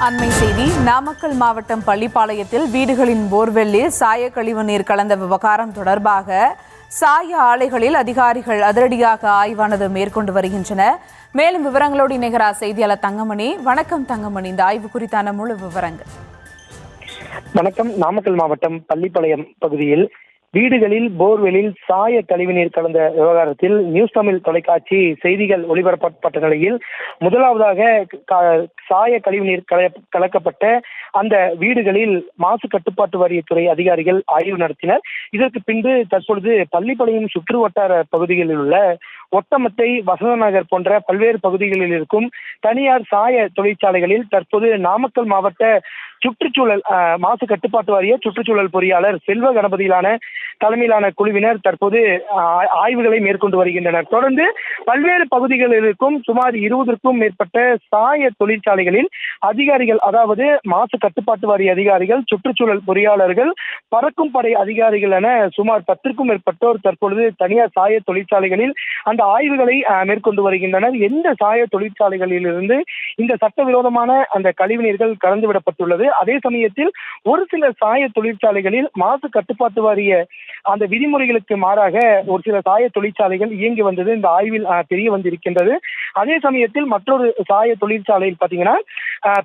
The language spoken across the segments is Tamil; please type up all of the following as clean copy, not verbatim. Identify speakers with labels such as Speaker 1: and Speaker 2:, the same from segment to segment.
Speaker 1: அண்மை செய்தி. நாமக்கல் மாவட்டம் பள்ளிப்பாளையத்தில் வீடுகளின் போர்வெல்லில் சாய கழிவு நீர் கலந்த விவகாரம் தொடர்பாக சாய ஆலைகளில் அதிகாரிகள் அதிரடியாக ஆய்வானது மேற்கொண்டு வருகின்றனர். மேலும் விவரங்களோடு இணைகிறார் செய்தியாளர் தங்கமணி. வணக்கம் தங்கமணி, இந்த ஆய்வு குறித்தான முழு விவரங்கள்.
Speaker 2: வணக்கம். நாமக்கல் மாவட்டம் பள்ளிப்பாளையம் பகுதியில் வீடுகளில் போர்வெலில் சாய கழிவுநீர் கலந்த விவகாரத்தில் நியூஸ் தமிழ் தொலைக்காட்சி செய்திகள் ஒளிபரப்பப்பட்ட நிலையில் முதலாவதாக சாய கழிவுநீர் கலக்கப்பட்ட அந்த வீடுகளில் மாசு கட்டுப்பாட்டு வாரியத்துறை அதிகாரிகள் ஆய்வு நடத்தினர். இதற்கு பின்பு தற்பொழுது பள்ளிப்பாளையம் சுற்று வட்டார பகுதிகளில் உள்ள ஒட்டமத்தை, வசந்த நகர் போன்ற பல்வேறு பகுதிகளில் இருக்கும் தனியார் சாய தொழிற்சாலைகளில் தற்போது நாமக்கல் மாவட்ட சுற்றுச்சூழல் மாசு கட்டுப்பாட்டு வாரிய சுற்றுச்சூழல் பொறியாளர் செல்வ கணபதியிலான தலைமையிலான குழுவினர் தற்போது ஆய்வுகளை மேற்கொண்டு வருகின்றனர். தொடர்ந்து பல்வேறு பகுதிகளில் இருக்கும் சுமார் 20க்கும் மேற்பட்ட சாய தொழிற்சாலைகளில் அதிகாரிகள், அதாவது மாசு கட்டுப்பாட்டு வாரிய அதிகாரிகள், சுற்றுச்சூழல் பொறியாளர்கள், பறக்கும் படை அதிகாரிகள் என சுமார் 10க்கும் மேற்பட்டோர் தற்பொழுது தனியார் சாய தொழிற்சாலைகளில் அந்த ஆய்வுகளை மேற்கொண்டு வருகின்றனர். எந்த சாய தொழிற்சாலைகளில் இருந்து இந்த சட்டவிரோதமான அந்த கழிவுநீர்கள் கலந்துவிடப்பட்டுள்ளது, அதே சமயத்தில் ஒரு சில சாய தொழிற்சாலைகளில் மாசு கட்டுப்பாட்டு வாரிய அந்த விதிமுறைகளுக்கு மாறாக ஒரு சில சாய தொழிற்சாலைகள் இயங்கி வந்தது இந்த ஆய்வில் தெரிய வந்திருக்கின்றது. அதே சமயத்தில் மற்றொரு சாய தொழிற்சாலையில் பார்த்தீங்கன்னா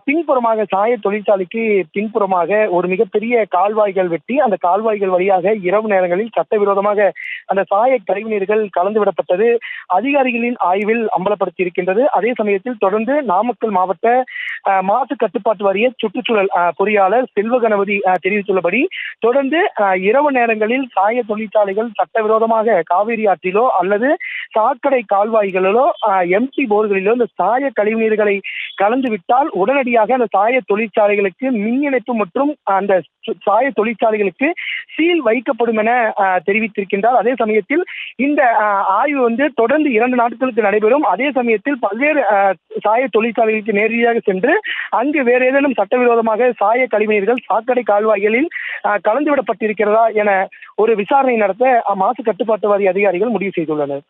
Speaker 2: பின்புறமாக சாய தொழிற்சாலைக்கு பின்புறமாக ஒரு மிகப்பெரிய கால்வாய்கள் வெட்டி அந்த கால்வாய்கள் வழியாக இரவு நேரங்களில் சட்டவிரோதமாக அந்த சாய கழிவுநீர்கள் கலந்துவிடப்பட்டது அதிகாரிகளின் ஆய்வில் அம்பலப்படுத்தி இருக்கின்றது. அதே சமயத்தில் தொடர்ந்து நாமக்கல் மாவட்ட மாசு கட்டுப்பாட்டு வாரிய சுற்றுச்சூழல் பொறியாளர் செல்வ கணபதி தெரிவித்துள்ளபடி தொடர்ந்து இரவு நேரங்களில் சாய தொழிற்சாலைகள் சட்டவிரோதமாக காவிரி ஆற்றிலோ அல்லது சாக்கடை கால்வாய்களிலோ எம்டி போர்களிலோ இந்த சாய கழிவுநீர்களை கலந்துவிட்டால் உடனடியாக அந்த சாய தொழிற்சாலைகளுக்கு மின் இணைப்பு மற்றும் அந்த சாய தொழிற்சாலைகளுக்கு சீல் வைக்கப்படும் என தெரிவித்திருக்கின்றார். அதே சமயத்தில் இந்த ஆய்வு தொடர்ந்து 2 நாட்களுக்கு நடைபெறும். அதே சமயத்தில் பல்வேறு சாய தொழிற்சாலைகளுக்கு நேரடியாக சென்று அங்கு வேறு ஏதேனும் சட்டவிரோதமாக சாய கழிவுநீர்கள் சாக்கடை கால்வாய்களில் கலந்துவிடப்பட்டிருக்கிறதா என ஒரு விசாரணை நடத்த மாசு கட்டுப்பாட்டு வாரிய அதிகாரிகள் முடிவு செய்துள்ளனர்.